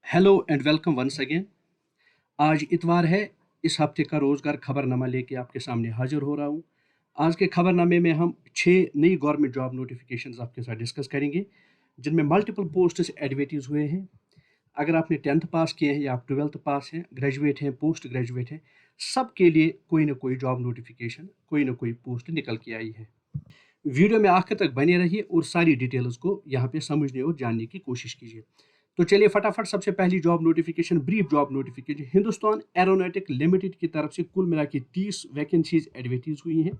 Hello and welcome once again. आज इतवार है। इस हफ्ते का रोज़गार खबरनामा लेके आपके सामने हाजिर हो रहा हूँ। आज के खबरनामे में हम 6 नई गवर्नमेंट जॉब नोटिफिकेशंस आपके साथ डिस्कस करेंगे, जिनमें मल्टीपल पोस्ट्स एडवर्टीज हुए हैं। अगर आपने 10th पास किए हैं या आप 12th पास हैं, ग्रेजुएट हैं, पोस्ट ग्रेजुएट हैं, सब के लिए कोई ना कोई जॉब नोटिफिकेशन, कोई ना कोई पोस्ट निकल के आई है। वीडियो में आखिर तक बने रहिए और सारी डिटेल्स को यहाँ पे समझने और जानने की कोशिश कीजिए। तो चलिए फटाफट सबसे पहली job notification, brief job notification, Hindustan aeronautic limited की तरफ से कुल मिला के 30 वैकेंसीज एडवर्टीज हुई हैं,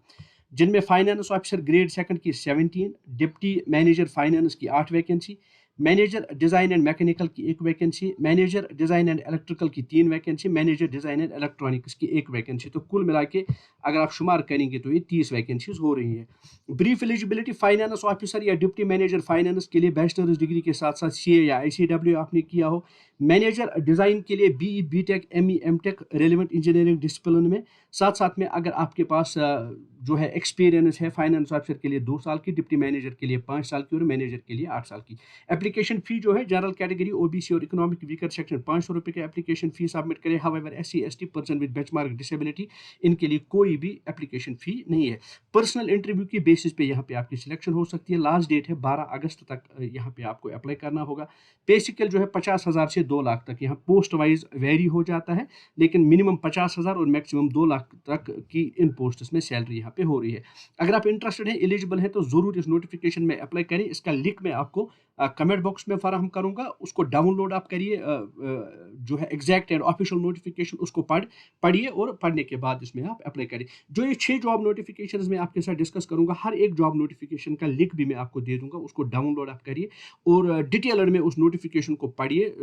जिनमें फाइनेंस ऑफिसर ग्रेड सेकंड की 17, डिप्टी मैनेजर फाइनेंस की 8 vacancy, manager design and mechanical की 1 vacancy, manager design and electrical की 3 vacancy, manager design and electronics की 1 वैकेंसी। तो कुल मिला के अगर आप शुमार करेंगे तो ये 30 वैकेंसीज हो रही हैं। ब्रीफ एलिजिबिलिटी, फाइनेंस ऑफिसर या डिप्टी मैनेजर फाइनेंस के लिए बैचलर्स डिग्री के साथ साथ सीए या आईसीडब्ल्यू आपने किया हो। मैनेजर डिज़ाइन के लिए BE, B Tech, ME, M Tech relevant engineering discipline में। साथ साथ में अगर आपके पास जो है एक्सपीरियंस है, फाइनेंस ऑफिसर के लिए 2 साल की, डिप्टी मैनेजर के लिए 5 साल की और मैनेजर के लिए 8 साल की। एप्लीकेशन फ़ी जो है जनरल कैटेगरी, ओबीसी और इकोनॉमिक वीकर सेक्शन 500 रुपये का एप्लीकेशन फ़ी सबमिट करें। However SC, ST, person with benchmark disability, इनके लिए कोई भी एप्लीकेशन फ़ी नहीं है। पर्सनल इंटरव्यू की बेसिस पे यहाँ पे आपकी सिलेक्शन हो सकती है। लास्ट डेट है 12 अगस्त तक यहाँ पे आपको अप्लाई करना होगा। पे स्केल जो है 50,000 से 2 लाख तक, यहाँ पोस्ट वाइज वेरी हो जाता है, लेकिन मिनिमम 50,000 और मैक्सिमम 2 लाख तक की इन पोस्ट्स में सैलरी यहाँ पे हो रही है। अगर आप इंटरेस्टेड हैं, एलिजिबल हैं, तो ज़रूर इस नोटिफिकेशन में अप्लाई करें। इसका लिंक मैं आपको कमेंट बॉक्स में फराहम करूँगा, उसको डाउनलोड आप करिए। जो है एग्जैक्ट एंड ऑफिशियल नोटिफिकेशन, उसको पढ़िए और पढ़ने के बाद इसमें आप अप्लाई करें। जो ये 6 जॉब नोटिफिकेशन मैं आपके साथ डिस्कस करूंगा, हर एक जॉब नोटिफिकेशन का लिंक भी मैं आपको दे दूंगा, उसको डाउनलोड आप करिए और डिटेलर में उस नोटिफिकेशन को पढ़िए।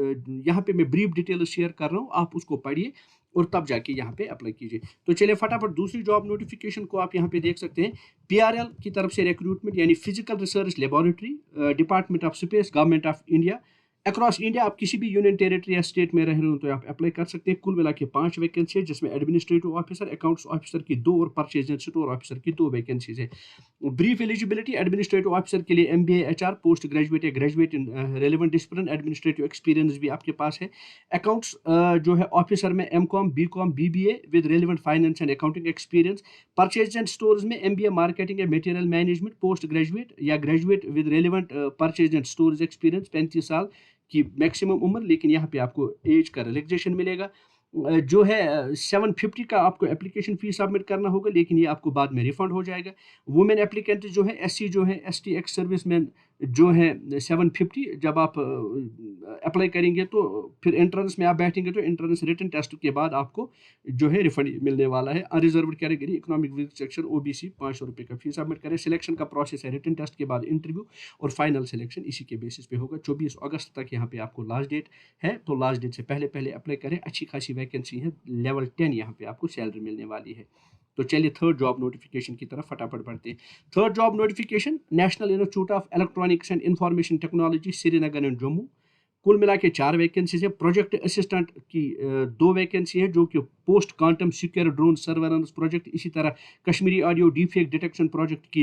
यहाँ पे मैं ब्रीफ डिटेल शेयर कर रहा हूँ, आप उसको पढ़िए और तब जाके यहाँ पे अप्लाई कीजिए। तो चलिए फटाफट दूसरी जॉब नोटिफिकेशन को आप यहाँ पे देख सकते हैं। पीआरएल की तरफ से रिक्रूटमेंट, यानी physical research laboratory, department of space, government of India. Across India आप किसी भी यूनियन टेरिटरी या स्टेट में रह रहे हो तो आप अप्लाई कर सकते हैं। कुल मिला के 5 वैकेंसी है, जिसमें एडमिनिस्ट्रेटिव ऑफिसर, अकाउंट्स ऑफिसर की 2 और परचेज एंड स्टोर ऑफिसर की 2 वैकेंसीज है। ब्रीफ एलिजिबिलिटी, एडमिनिस्ट्रेटिव ऑफिसर के लिए एमबीए, एचआर, पोस्ट ग्रेजुएट या graduate in relevant discipline, administrative experience भी आपके पास है। अकाउंट्स जो है ऑफिसर में M Com, B Com, BBA with relevant finance and accounting experience. Purchase and stores में एमबीए मार्केटिंग या मटेरियल मैनेजमेंट, पोस्ट ग्रेजुएट या graduate with relevant purchase and storage experience, 35 साल की मैक्सिमम उम्र, लेकिन यहाँ पे आपको एज का रिलैक्सेशन मिलेगा। जो है 750 का आपको एप्लीकेशन फ़ी सबमिट करना होगा, लेकिन ये आपको बाद में रिफंड हो जाएगा। वुमेन एप्लीकेंट जो है, एससी जो है, एसटी, एक्स सर्विसमैन जो है 750, जब आप अप्लाई करेंगे तो फिर एंट्रेंस में आप बैठेंगे तो एंट्रेंस रिटन टेस्ट के बाद आपको जो है रिफंड मिलने वाला है। Unreserved category, economic week section, OBC 500 रुपये का फी सबमिट करें। सिलेक्शन का प्रोसेस है रिटन टेस्ट के बाद इंटरव्यू और फाइनल सिलेक्शन इसी के बेसिस पे होगा। 24 अगस्त तक यहाँ पे आपको लास्ट डेट है, तो लास्ट डेट से पहले पहले अप्लाई करें। अच्छी खासी वैकेंसी है, लेवल 10 यहाँ पे आपको सैलरी मिलने वाली है। तो चलिए थर्ड जॉब नोटिफिकेशन की तरफ फटाफट बढ़ते हैं। Third job notification, national institute of electronics and information technology, Srinagar and Jammu. कुल मिला के 4 वैकेंसीज है। प्रोजेक्ट असिस्टेंट की 2 वैकेंसी है, जो कि post quantum secure drone surveillance project, इसी तरह Kashmiri audio deepfake detection project की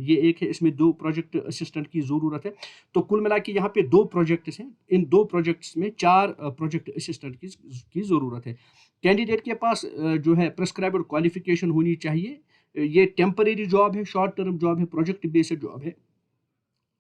ये एक है, इसमें 2 प्रोजेक्ट असिस्टेंट की ज़रूरत है। तो कुल मिला के यहाँ पे 2 प्रोजेक्ट्स हैं, इन 2 प्रोजेक्ट्स में 4 प्रोजेक्ट असिस्टेंट की ज़रूरत है। कैंडिडेट के पास जो है प्रेस्क्राइब्ड क्वालिफिकेशन होनी चाहिए। ये टेम्परेरी जॉब है, शॉर्ट टर्म जॉब है, प्रोजेक्ट बेस्ड जॉब है।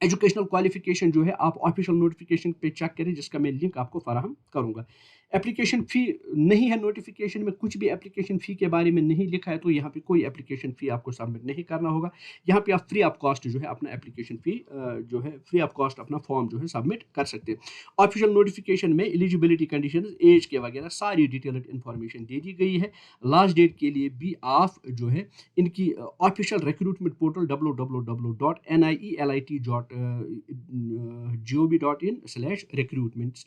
एजुकेशनल क्वालिफिकेशन जो है आप ऑफिशियल नोटिफिकेशन पे चेक करें, जिसका मैं लिंक आपको फराहम करूंगा। एप्लीकेशन फ़ी नहीं है नोटिफिकेशन में, कुछ भी एप्लीकेशन फ़ी के बारे में नहीं लिखा है, तो यहाँ पे कोई एप्लीकेशन फ़ी आपको सबमिट नहीं करना होगा। यहाँ पे आप फ्री ऑफ कॉस्ट जो है अपना एप्लीकेशन फ़ी जो है फ्री ऑफ कॉस्ट अपना फॉर्म जो है सबमिट कर सकते हैं। ऑफिशियल नोटिफिकेशन में एलिजिबिलिटी कंडीशन, एज के वगैरह सारी डिटेल्ड इन्फॉर्मेशन दे दी गई है। लास्ट डेट के लिए भी आप जो है इनकी ऑफिशियल रिक्रूटमेंट पोर्टल www.nielt.gov.in/recruitments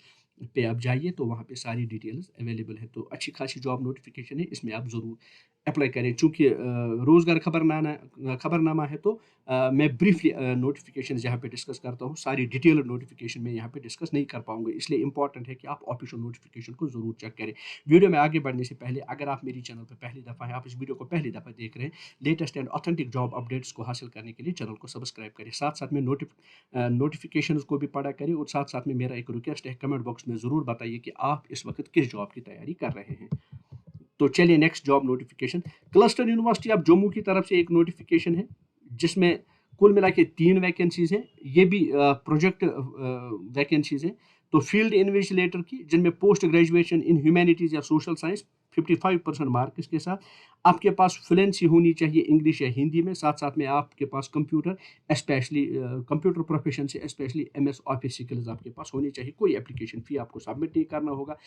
पे आप जाइए, तो वहाँ पे सारी डिटेल्स अवेलेबल है। तो अच्छी खासी जॉब नोटिफिकेशन है, इसमें आप ज़रूर अप्लाई करें। चूँकि रोज़गार खबरनामा है तो मैं ब्रीफली नोटिफिकेशन यहाँ पे डिस्कस करता हूँ, सारी डिटेल नोटिफिकेशन में यहाँ पे डिस्कस नहीं कर पाऊंगा, इसलिए इंपॉर्टेंट है कि आप ऑफिशियल नोटिफिकेशन को ज़रूर चेक करें। वीडियो में आगे बढ़ने से पहले अगर आप मेरी चैनल पर पहली दफ़ा है, आप इस वीडियो को पहली दफ़ा देख रहे हैं, latest and authentic job updates को हासिल करने के लिए चैनल को सब्सक्राइब करें, साथ साथ में नोटिफिकेशन को भी पढ़ा करें, और साथ साथ में मेरा एक रिक्वेस्ट है, कमेंट बॉक्स में ज़रूर बताइए कि आप इस वक्त किस जॉब की तैयारी कर रहे हैं। तो चलिए next job notification, cluster university of Jammu की तरफ से एक नोटिफिकेशन है जिसमें कुल मिला के 3 वैकेंसीज हैं, ये भी प्रोजेक्ट वैकेंसीज हैं। तो फील्ड इन्वेस्टिगेटर की, जिनमें पोस्ट ग्रेजुएशन इन ह्यूमैनिटीज़ या सोशल साइंस 55% मार्क्स के साथ, आपके पास फ्लुएंसी होनी चाहिए इंग्लिश या हिंदी में, साथ साथ में आपके पास कंप्यूटर स्पेशली कंप्यूटर प्रोफेशन से स्पेशली MS ऑफिस स्किल्स आपके पास होनी चाहिए। कोई एप्लीकेशन फ़ी आपको सबमिट नहीं करना होगा।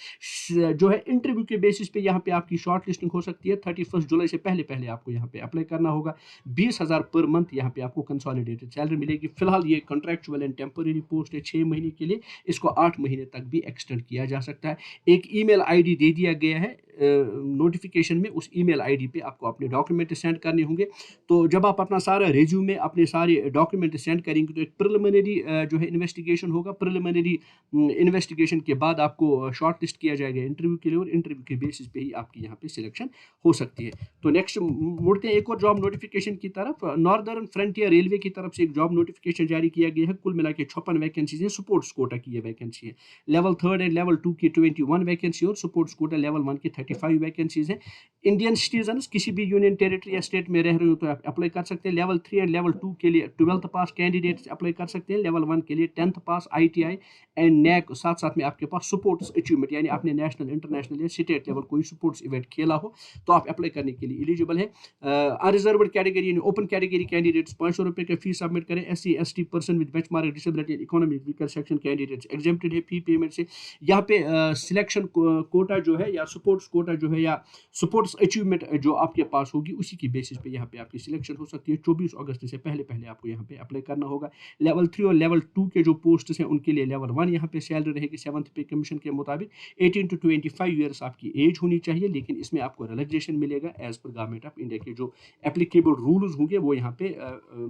जो है इंटरव्यू के बेसिस पे यहाँ पे आपकी शॉर्ट लिस्टिंग हो सकती है। 31 जुलाई से पहले पहले आपको यहाँ पे अप्लाई करना होगा। 20,000 पर मंथ यहाँ पे आपको कंसोलिडेटेड सैलरी मिलेगी। फिलहाल ये कॉन्ट्रैक्चुअल एंड टेम्पररी पोस्ट है 6 महीने के लिए, इसको 8 महीने तक भी एक्सटेंड किया जा सकता है। एक ईमेल ID दे दिया गया है नोटिफिकेशन में, उस ईमेल ID पे आपको अपने डॉक्यूमेंट सेंड करने होंगे। तो जब आप अपना सारा रिज्यूमे, अपने सारे डॉक्यूमेंट सेंड करेंगे, तो एक प्रिलिमिनरी जो है इन्वेस्टिगेशन होगा। प्रिलिमिनरी इन्वेस्टिगेशन के बाद आपको शॉर्ट लिस्ट किया जाएगा इंटरव्यू के लिए, और इंटरव्यू के बेसिस पे ही आपकी यहाँ पे सिलेक्शन हो सकती है। तो नेक्स्ट मुड़ते हैं एक और जॉब नोटिफिकेशन की तरफ। नॉर्दर्न फ्रंटियर रेलवे की तरफ से एक जॉब नोटिफिकेशन जारी किया गया है। कुल मिला के 56 वैकेंसीज हैं, सपोर्ट्स कोटा की ये वैकेंसी है। लेवल 3 एंड लेवल 2 की 21 वैकेंसी, और सपोर्ट्स कोटा लेवल 1 की 35 वैकेंसीज हैं। इंडियन सिटीजन्स किसी भी यूनियन टेरिटरी या स्टेट में रह रहे हो तो आप अप्लाई कर सकते हैं। लेवल 3 एंड लेवल 2 के लिए 12th पास कैंडिडेट्स अप्लाई कर सकते हैं। लेवल 1 के लिए 10th pass ITI and NAC, साथ साथ में आपके पास स्पोर्ट्स अचीवमेंट, यानी आपने नेशनल, इंटरनेशनल या स्टेट लेवल कोई स्पोर्ट्स इवेंट खेला हो तो आप अप्लाई करने के लिए एलिजिबल है। अनरिजर्व्ड कैटेगरी यानी ओपन कैटेगरी कैंडिडेट्स 500 रुपये का फीस सबमिट करें। SC ST person with benchmark disability economic weaker section candidates exempted है फी पेमेंट से। यहाँ पे सिलेक्शन कोटा जो है, या स्पोर्ट्स कोटा जो है, या स्पोर्ट्स अचीवमेंट जो आपके पास होगी, उसी की बेसिस पे यहाँ पे आपकी सिलेक्शन हो सकती है। 24 अगस्त से पहले पहले आपको यहाँ पे अप्लाई करना होगा। लेवल 3 और लेवल 2 के जो पोस्ट हैं उनके लिए लेवल 1 यहाँ पे सैलरी रहेगी 7th पे कमीशन के मुताबिक। 18 to 25 ईयर्स आपकी एज होनी चाहिए, लेकिन इसमें आपको रिलैक्सेशन मिलेगा as per government of India के जो एप्लीकेबल रूल्स होंगे वो यहाँ पे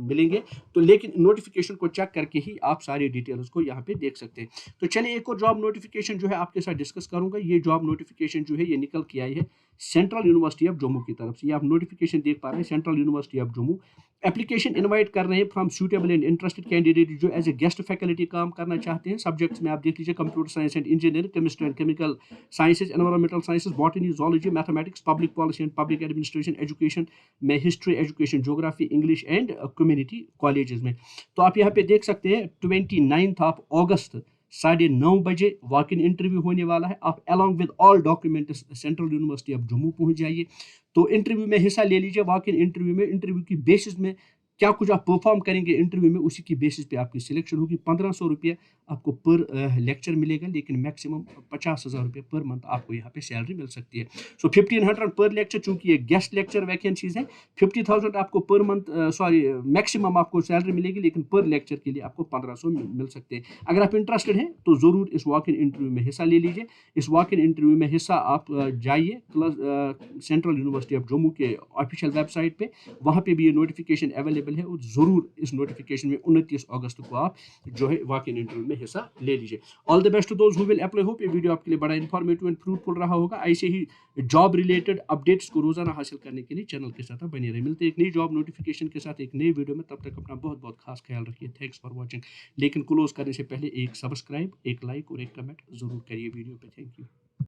मिलेंगे। तो लेकिन नोटिफिकेशन को चेक करके ही आप सारी डिटेल्स को यहाँ पे देख सकते हैं। तो चलिए एक और जॉब नोटिफिकेशन जो है आपके साथ डिस्कस करूंगा। ये जॉब नोटिफिकेशन जो है ये निकल के आई है सेंट्रल यूनिवर्सिटी ऑफ जम्मू की तरफ से। ये आप नोटिफिकेशन देख पा रहे हैं, central university of Jammu. Application invite कर रहे हैं from suitable and interested candidate जो एज ए गेस्ट फैकल्टी काम करना चाहते हैं। सब्जेक्ट्स में आप देख लीजिए computer science and engineering, chemistry and chemical sciences, environmental sciences, botany, zoology, mathematics, public policy and public administration, education में history, education, geography, English and community colleges में। तो आप यहाँ पे देख सकते हैं 29 अगस्त 9:30 बजे वॉक इन इंटरव्यू होने वाला है। आप along with all documents central university of Jammu पहुंच जाइए। तो इंटरव्यू में हिस्सा ले लीजिए। वॉक इन इंटरव्यू में, इंटरव्यू की बेसिस में क्या कुछ आप परफॉर्म करेंगे इंटरव्यू में, उसी की बेसिस पे आपकी सिलेक्शन होगी। 1500 रुपये आपको पर लेक्चर मिलेगा, लेकिन मैक्सिमम 50,000 रुपये पर मंथ आपको यहाँ पे सैलरी मिल सकती है। सो 1500 पर लेक्चर, चूंकि ये गेस्ट लेक्चर वैकेंसीज हैं। 50,000 आपको पर मंथ मैक्सिमम आपको सैलरी मिलेगी, लेकिन पर लेक्चर के लिए आपको 1500 मिल सकते हैं। अगर आप इंटरेस्टेड हैं तो ज़रूर इस वॉक इन इंटरव्यू में हिस्सा ले लीजिए। इस वॉक इन इंटरव्यू में हिस्सा आप जाइए सेंट्रल यूनिवर्सिटी ऑफ जम्मू के ऑफिशियल वेबसाइट पे, वहाँ पे भी ये नोटिफिकेशन अवेलेबल है, और ज़रूर इस नोटिफिकेशन में 29 अगस्त को आप जो है वॉक इन इंटरव्यू में हिस्सा ले लीजिए। All the best to those who will apply. Hope ये वीडियो आपके लिए बड़ा इंफॉर्मेटिव एंड फ्रूटफुल रहा होगा। ऐसे ही जॉब रिलेटेड अपडेट्स को रोजाना हासिल करने के लिए चैनल के साथ बने रहे। मिलते हैं एक नई जॉब नोटिफिकेशन के साथ एक नई वीडियो में, तब तक अपना बहुत बहुत खास ख्याल रखिए। Thanks for watching. लेकिन क्लोज करने से पहले एक सब्सक्राइब, एक लाइक और एक कमेंट जरूर करिए वीडियो पे। Thank you.